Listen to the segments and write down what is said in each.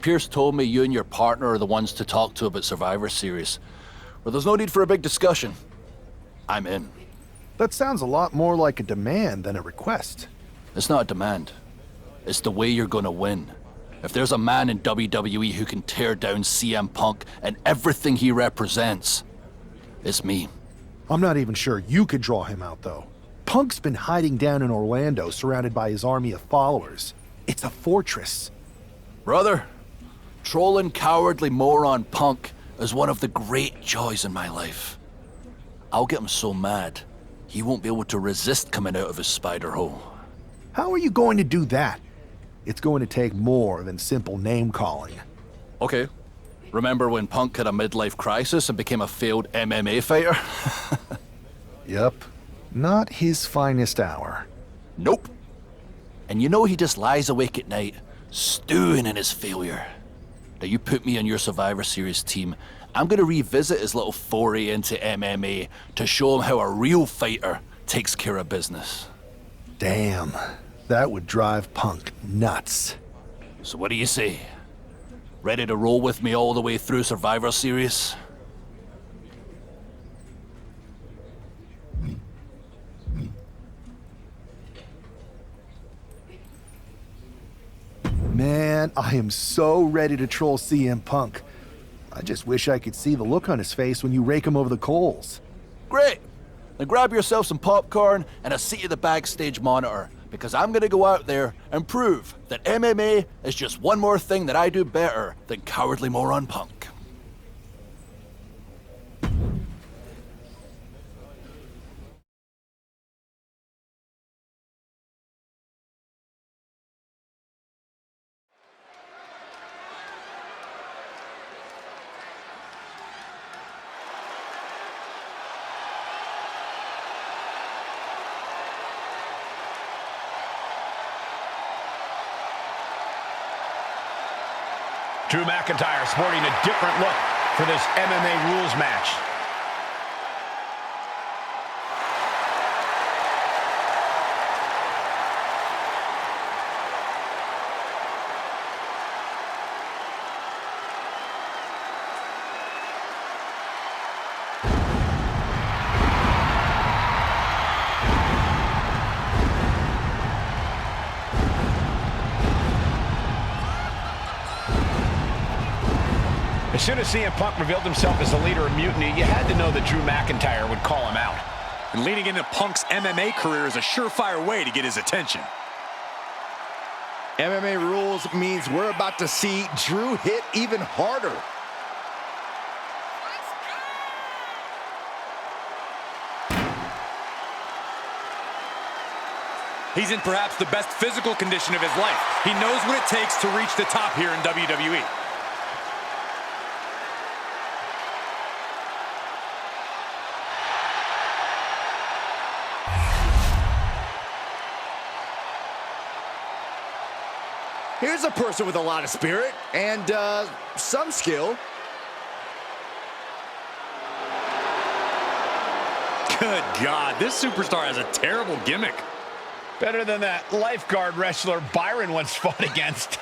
Pierce told me you and your partner are the ones to talk to about Survivor Series. But there's no need for a big discussion. I'm in. That sounds a lot more like a demand than a request. It's not a demand. It's the way you're gonna win. If there's a man in WWE who can tear down CM Punk and everything he represents, it's me. I'm not even sure you could draw him out, though. Punk's been hiding down in Orlando, surrounded by his army of followers. It's a fortress. Brother, trolling cowardly moron Punk is one of the great joys in my life. I'll get him so mad, he won't be able to resist coming out of his spider hole. How are you going to do that? It's going to take more than simple name-calling. Okay. Remember when Punk had a midlife crisis and became a failed MMA fighter? Yep. Not his finest hour. Nope. And you know he just lies awake at night, stewing in his failure. Now you put me on your Survivor Series team, I'm gonna revisit his little foray into MMA to show him how a real fighter takes care of business. Damn. That would drive Punk nuts. So what do you say? Ready to roll with me all the way through Survivor Series? Man, I am so ready to troll CM Punk. I just wish I could see the look on his face when you rake him over the coals. Great! Then grab yourself some popcorn and a seat at the backstage monitor, because I'm gonna go out there and prove that MMA is just one more thing that I do better than cowardly moron Punk. Drew McIntyre sporting a different look for this MMA rules match. As soon as CM Punk revealed himself as the leader of Mutiny, you had to know that Drew McIntyre would call him out. And leading into Punk's MMA career is a surefire way to get his attention. MMA rules means we're about to see Drew hit even harder. He's in perhaps the best physical condition of his life. He knows what it takes to reach the top here in WWE. Here's a person with a lot of spirit and some skill. Good God, this superstar has a terrible gimmick. Better than that lifeguard wrestler Byron once fought against.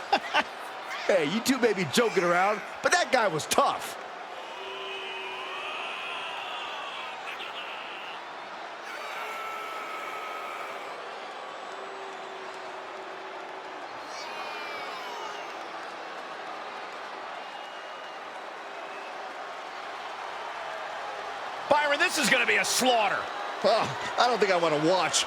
Hey, you two may be joking around, but that guy was tough. Byron, this is going to be a slaughter. Oh, I don't think I want to watch.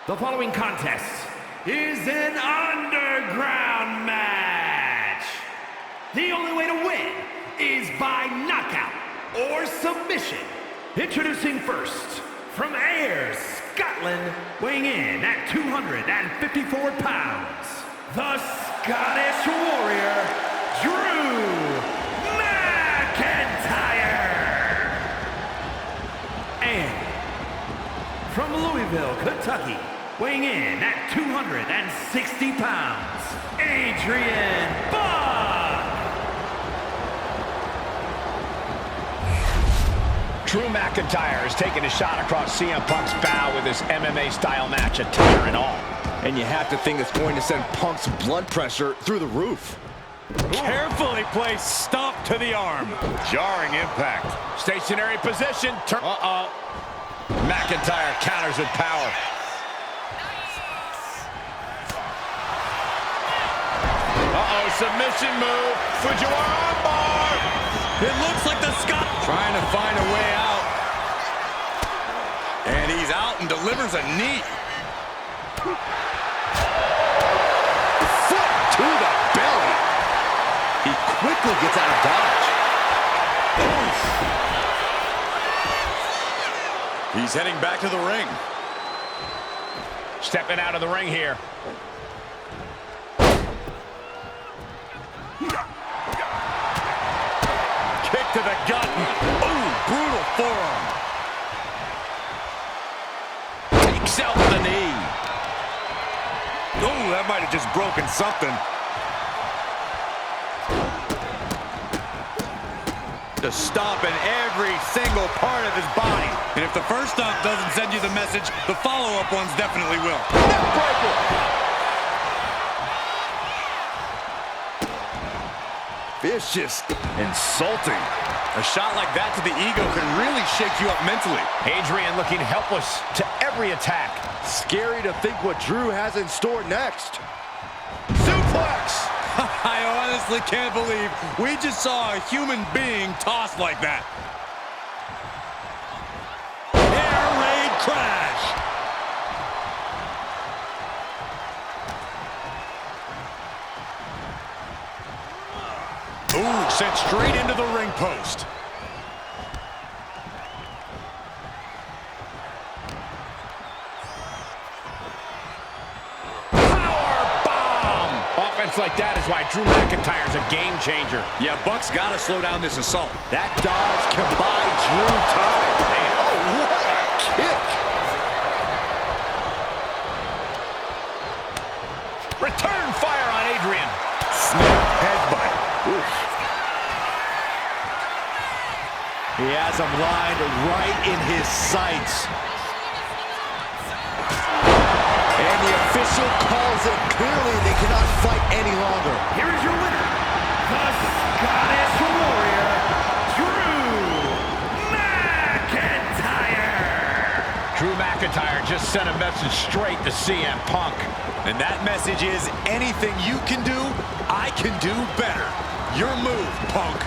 The following contest is an underground match. The only way to win is by knockout or submission. Introducing first, from Ayr, Scotland, weighing in at 254 pounds, the Scottish Warrior, Drew McIntyre. And from Louisville, Kentucky, Weighing in at 260 pounds, Adrian Buck! Drew McIntyre is taking a shot across CM Punk's bow with his MMA-style match attire and all. And you have to think it's going to send Punk's blood pressure through the roof. Carefully placed stomp to the arm. Jarring impact. Stationary position. Uh-oh. McIntyre counters with power. Uh-oh, submission move. Fujiwara armbar. It looks like the Scot Trying to find a way out. and he's out and delivers a knee. Foot to the belly. He quickly gets out of dodge. He's heading back to the ring. Stepping out of the ring here. Kick to the gut. Ooh, brutal forearm. Takes out the knee. Oh, that might have just broken something. To stomp in every single part of his body. And if the first stomp doesn't send you the message, the follow-up ones definitely will. Neckbreaker. Vicious. Insulting. A shot like that to the ego can really shake you up mentally. Adrian looking helpless to every attack. Scary to think what Drew has in store next. Suplex! I honestly can't believe we just saw a human being tossed like that. Air raid crash. Ooh, sent straight into the ring post. Like that is why Drew McIntyre's a game changer. Yeah, Buck's got to slow down this assault. That dodge can buy Drew time. Man, oh, what a kick. Return fire on Adrian. Snap headbutt. Oof. He has him lined right in his sights. And the official calls it. Clearly, they cannot fight any longer. Here is your winner, the Scottish Warrior, Drew McIntyre. Drew McIntyre just sent a message straight to CM Punk. And that message is, anything you can do, I can do better. Your move, Punk.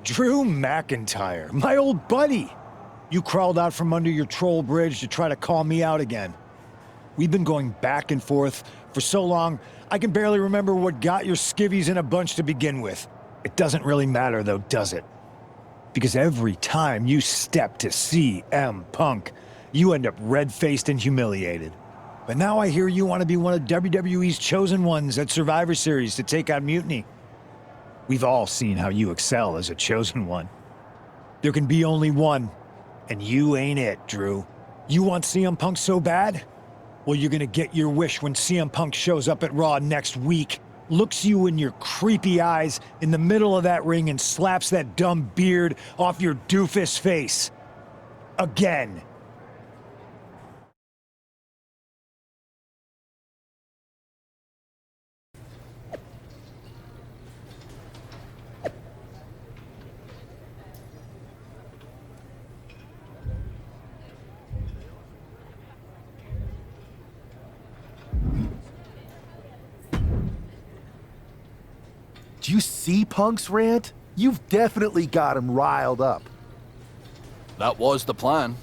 Drew McIntyre, my old buddy. You crawled out from under your troll bridge to try to call me out again. We've been going back and forth for so long, I can barely remember what got your skivvies in a bunch to begin with. It doesn't really matter though, does it? Because every time you step to CM Punk, you end up red-faced and humiliated. But now I hear you want to be one of WWE's chosen ones at Survivor Series to take out Mutiny. We've all seen how you excel as a chosen one. There can be only one, and you ain't it, Drew. You want CM Punk so bad? Well, you're gonna get your wish when CM Punk shows up at Raw next week, looks you in your creepy eyes in the middle of that ring and slaps that dumb beard off your doofus face. Again. Do you see Punk's rant? You've definitely got him riled up. That was the plan.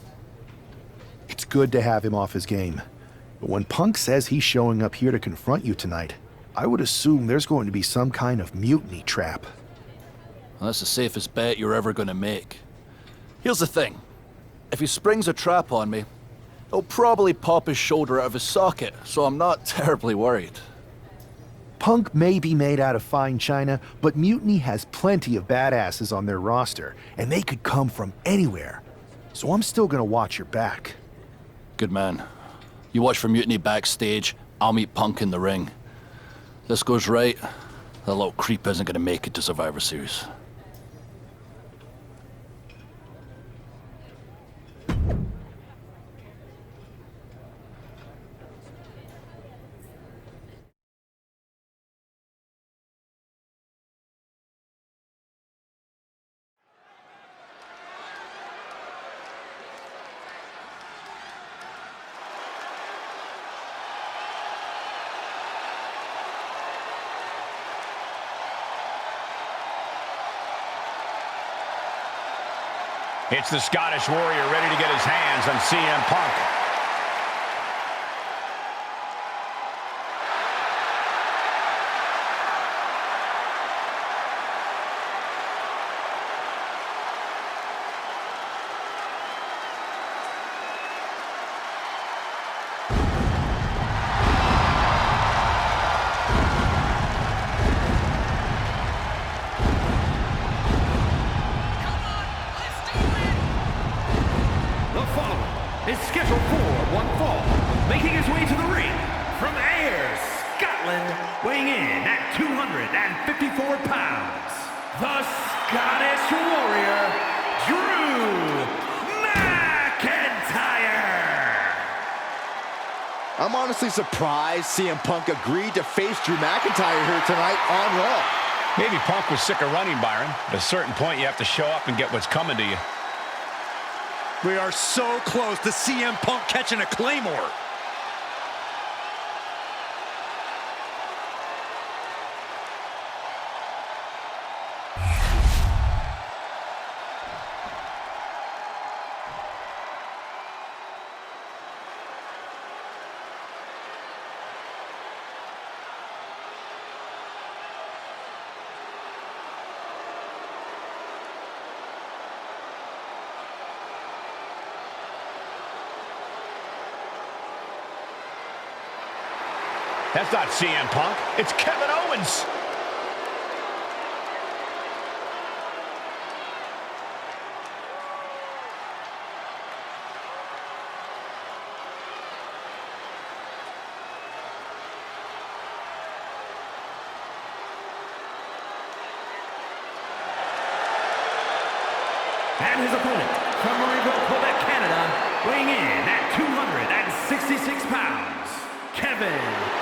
It's good to have him off his game. But when Punk says he's showing up here to confront you tonight, I would assume there's going to be some kind of mutiny trap. Well, that's the safest bet you're ever going to make. Here's the thing. If he springs a trap on me, He'll probably pop his shoulder out of his socket, so I'm not terribly worried. Punk may be made out of fine china, but Mutiny has plenty of badasses on their roster, and they could come from anywhere. So I'm still gonna watch your back. Good man. You watch for Mutiny backstage, I'll meet Punk in the ring. This goes right, that little creep isn't gonna make it to Survivor Series. It's the Scottish Warrior ready to get his hands on CM Punk. Is scheduled for one fall, making his way to the ring from Ayr, Scotland, weighing in at 254 pounds, the Scottish Warrior, Drew McIntyre. I'm honestly surprised CM Punk agreed to face Drew McIntyre here tonight on Raw. Maybe Punk was sick of running, Byron. At a certain point, you have to show up and get what's coming to you. We are so close to CM Punk catching a Claymore. That's not CM Punk. It's Kevin Owens. And his opponent from Marieville, Quebec, Canada, weighing in at 266 pounds, Kevin Owens.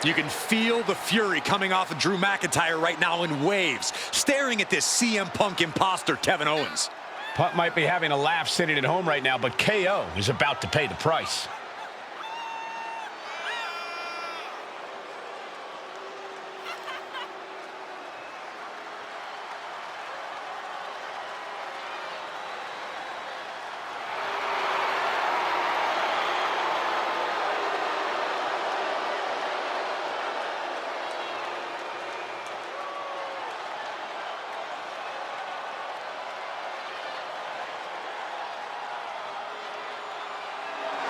You can feel the fury coming off of Drew McIntyre right now in waves, staring at this CM Punk imposter, Kevin Owens. Punk might be having a laugh sitting at home right now, but KO is about to pay the price.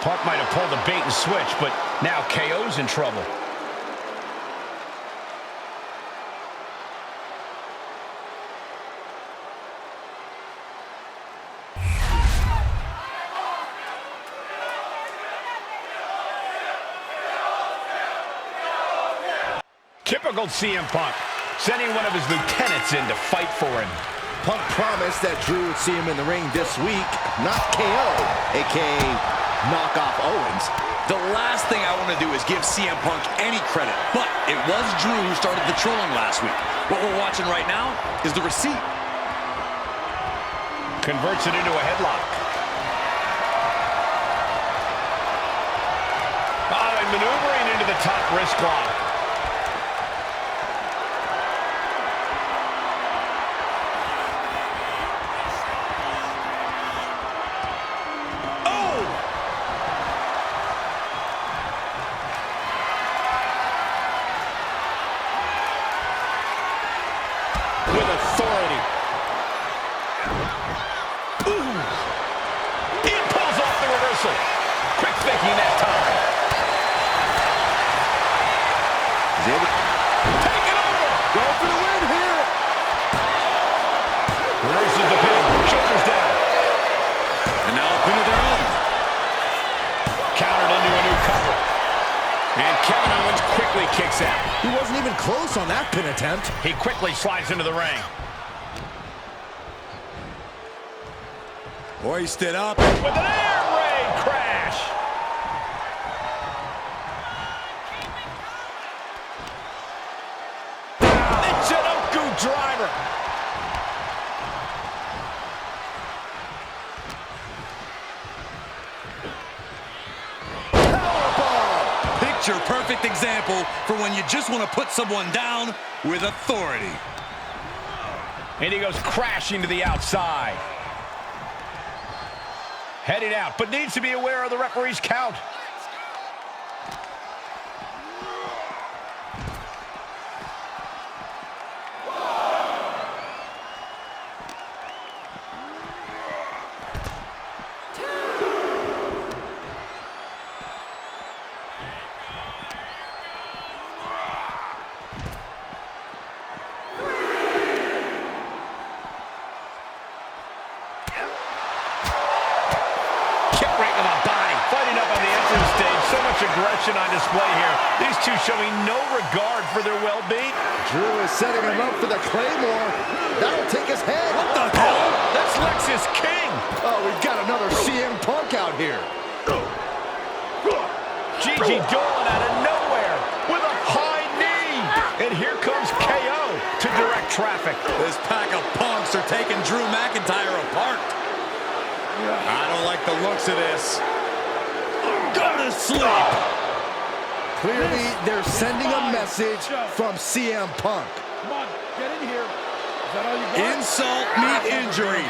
Punk might have pulled a bait and switch, but now KO's in trouble. Typical CM Punk, sending one of his lieutenants in to fight for him. Punk promised that Drew would see him in the ring this week, not KO, a.k.a. knock-off Owens. The last thing I want to do is give CM Punk any credit, but it was Drew who started the trolling last week. What we're watching right now is the receipt. Converts it into a headlock. Oh, and maneuvering into the top wrist lock. With authority. Ooh. reversal. Quick thinking that time. He's able to Take it over. go for the win here. Reverses the pin. Shoulders down. And now a pin of their own. Countered into a new cover. And Kevin Owens quickly kicks out. He wasn't even close on that pin attempt. He quickly slides into the ring. Hoisted up. With an air raid crash. The Jinoku driver. Powerbomb. Picture-perfect example for when you just want to put someone down with authority. And he goes crashing to the outside. Heading out, but needs to be aware of the referee's count. Aggression on display here. These two showing no regard for their well-being. Drew is setting him up for the Claymore. That'll take his head. What the hell? That's Lexus King. Oh, we've got another CM Punk out here. Gigi Dolan out of nowhere with a high knee. And here comes KO to direct traffic. This pack of punks are taking Drew McIntyre apart. I don't like the looks of this. Gonna sleep. Clearly, they're sending a message from CM Punk. Come on, get in here. Is that all you got? Insult meet injury.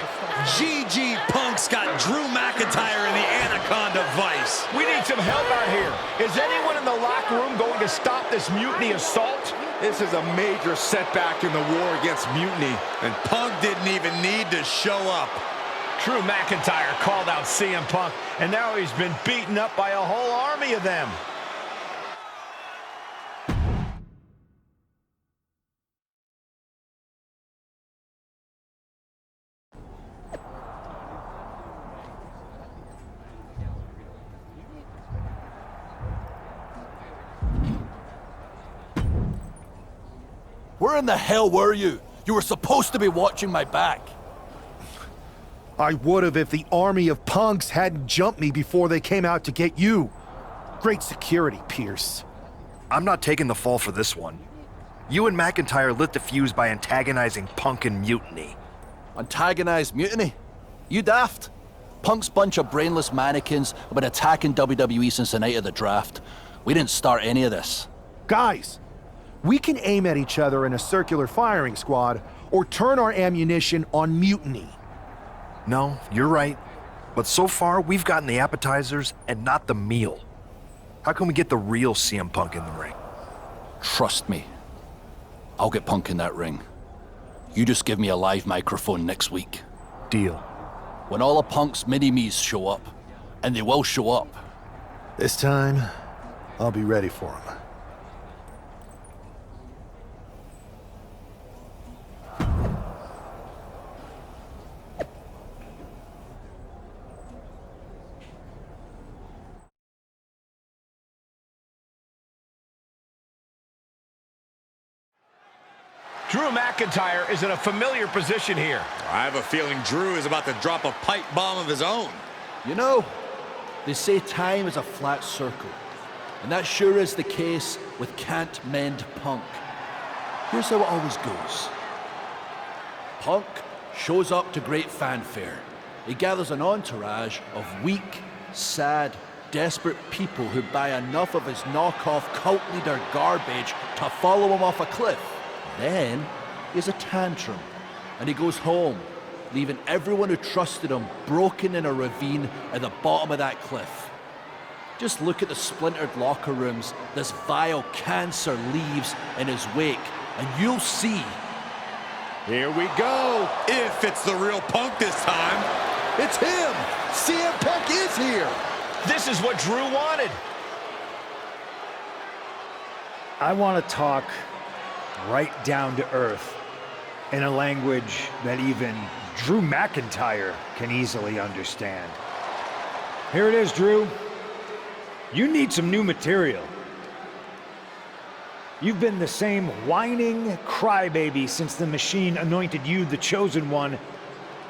GG Punk's got Drew McIntyre in the Anaconda Vice. We need some help out here. Is anyone in the locker room going to stop this mutiny assault? This is a major setback in the war against Mutiny. And Punk didn't even need to show up. Drew McIntyre called out CM Punk, and now he's been beaten up by a whole army of them. Where in the hell were you? You were supposed to be watching my back. I would have if the army of punks hadn't jumped me before they came out to get you. Great security, Pierce. I'm not taking the fall for this one. You and McIntyre lit the fuse by antagonizing Punk and Mutiny. Antagonized Mutiny? You daft? Punk's bunch of brainless mannequins have been attacking WWE since the night of the draft. We didn't start any of this. Guys, we can aim at each other in a circular firing squad or turn our ammunition on Mutiny. No, you're right. But so far, we've gotten the appetizers and not the meal. How can we get the real CM Punk in the ring? Trust me. I'll get Punk in that ring. You just give me a live microphone next week. Deal. When all of Punk's mini-me's show up, and they will show up. This time, I'll be ready for him. Drew McIntyre is in a familiar position here. I have a feeling Drew is about to drop a pipe bomb of his own. You know, they say time is a flat circle. And that sure is the case with Can't Mend Punk. Here's how it always goes. Punk shows up to great fanfare. He gathers an entourage of weak, sad, desperate people who buy enough of his knockoff cult leader garbage to follow him off a cliff. Then he has a tantrum, and he goes home, leaving everyone who trusted him broken in a ravine at the bottom of that cliff. Just look at the splintered locker rooms this vile cancer leaves in his wake, and you'll see. Here we go. If it's the real Punk this time. It's him! CM Punk is here! This is what Drew wanted. I want to talk right down to earth in a language that even Drew McIntyre can easily understand. Here it is, Drew. You need some new material. You've been the same whining crybaby since the Machine anointed you the chosen one,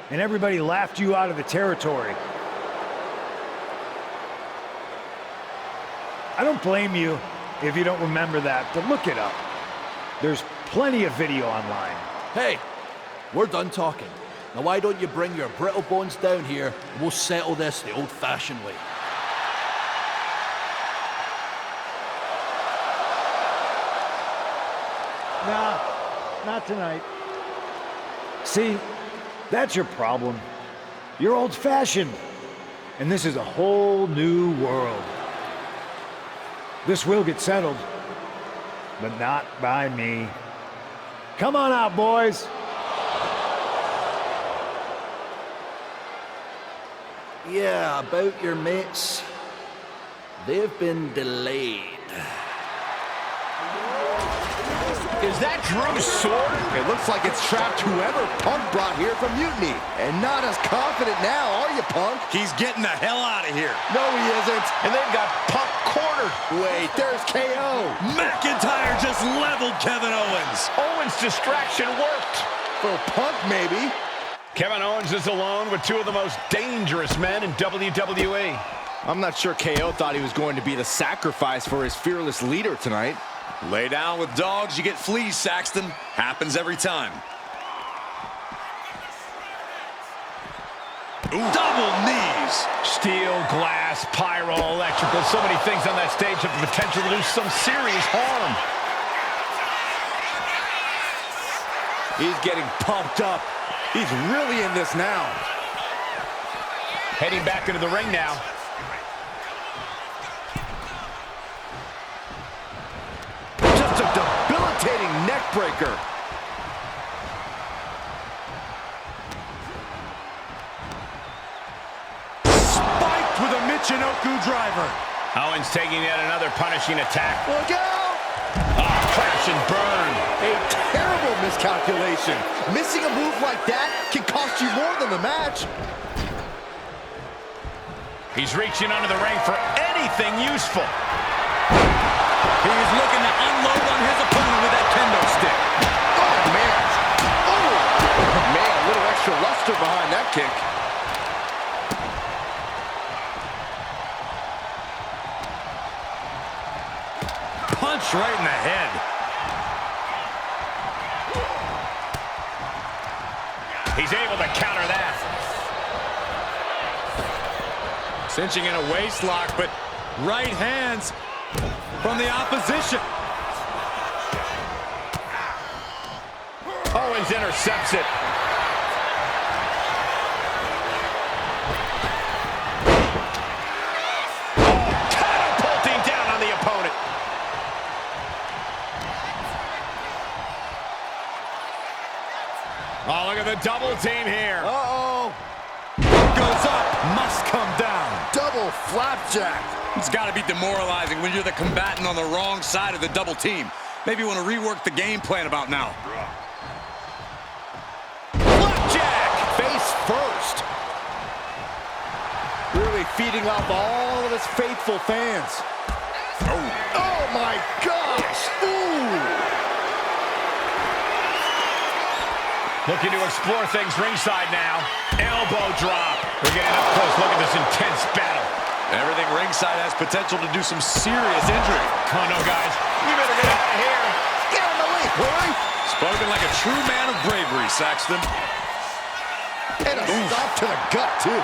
and everybody laughed you out of the territory. I don't blame you if you don't remember that, but look it up. There's plenty of video online. Hey, we're done talking. Now why don't you bring your brittle bones down here and we'll settle this the old-fashioned way. Nah, not tonight. See, that's your problem. You're old-fashioned, and this is a whole new world. This will get settled, but not by me. Come on out, boys. Yeah, about your mates. They've been delayed. Is that Drew's sword? It looks like it's trapped whoever Punk brought here from Mutiny. And not as confident now, are you, Punk? He's getting the hell out of here. No, he isn't. And they've got Punk cornered. Wait, there's KO. McIntyre just leveled Kevin Owens. Owens' distraction worked. For Punk, maybe. Kevin Owens is alone with two of the most dangerous men in WWE. I'm not sure KO thought he was going to be the sacrifice for his fearless leader tonight. Lay down with dogs, you get fleas, Saxton. Happens every time. Ooh. Double knees. Steel, glass, pyro, electrical. So many things on that stage have the potential to do some serious harm. He's getting pumped up. He's really in this now. Heading back into the ring now. Just a debilitating neck breaker. Spiked with a Michinoku driver. Owens taking yet another punishing attack. Look out! Oh, crash and burn. A terrible miscalculation. Missing a move like that can cost you more than the match. He's reaching under the ring for anything useful. He's looking to unload on his opponent with that kendo stick. Oh, man. Oh, man, a little extra luster behind that kick. Punch right in the head. He's able to counter that. Cinching in a waist lock, but right hands from the opposition. Owens intercepts it. Catapulting down on the opponent. Oh, look at the double team here. Uh-oh. Goes up, must come down. Double flapjack. It's got to be demoralizing when you're the combatant on the wrong side of the double team. Maybe you want to rework the game plan about now. Flapjack. Face first. Really feeding off all of his faithful fans. Oh my gosh. Ooh. Looking to explore things ringside now. Elbow drop. We're getting up close. Look at this intense battle. Everything ringside has potential to do some serious injury. Oh, no, guys. We better get out of here. Get on the lead, Willie. Spoken like a true man of bravery, Saxton. And a stop to the gut, too.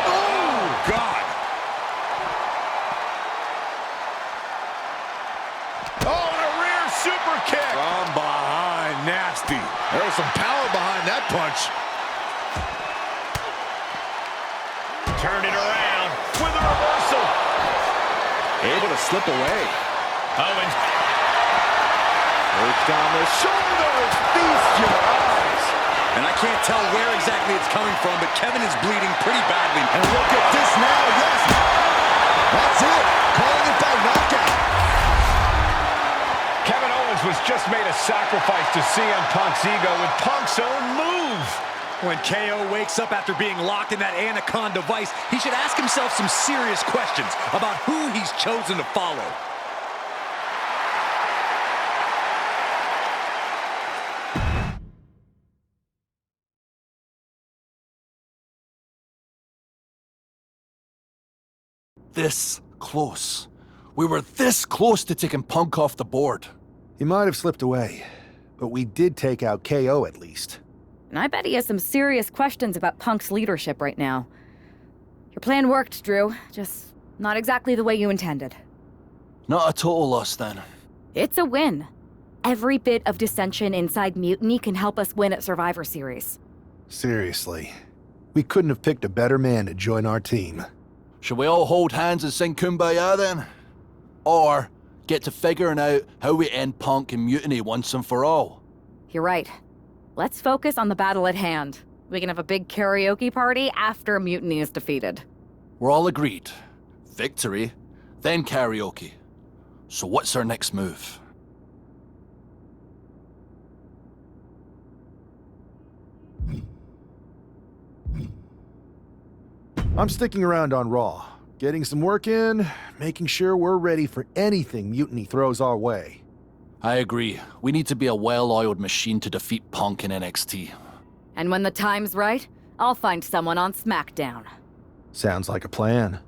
Oh, God. Oh, and a rear super kick. From behind, nasty. There was some power behind that punch. Turn it around with a reversal. Able to slip away. Owens. Reach down the shoulders. Feast your eyes. And I can't tell where exactly it's coming from, but Kevin is bleeding pretty badly. And look at this now, yes! That's it! Calling it by knockout. Kevin Owens was just made a sacrifice to CM Punk's ego with Punk's own move. When KO wakes up after being locked in that Anaconda vice, he should ask himself some serious questions about who he's chosen to follow. This close. We were this close to taking Punk off the board. He might have slipped away, but we did take out KO at least. And I bet he has some serious questions about Punk's leadership right now. Your plan worked, Drew. Just not exactly the way you intended. Not a total loss then. It's a win. Every bit of dissension inside Mutiny can help us win at Survivor Series. Seriously. We couldn't have picked a better man to join our team. Should we all hold hands and sing Kumbaya then? Or get to figuring out how we end Punk and Mutiny once and for all? You're right. Let's focus on the battle at hand. We can have a big karaoke party after Mutiny is defeated. We're all agreed. Victory, then karaoke. So what's our next move? I'm sticking around on Raw, getting some work in, making sure we're ready for anything Mutiny throws our way. I agree. We need to be a well-oiled machine to defeat Punk in NXT. And when the time's right, I'll find someone on SmackDown. Sounds like a plan.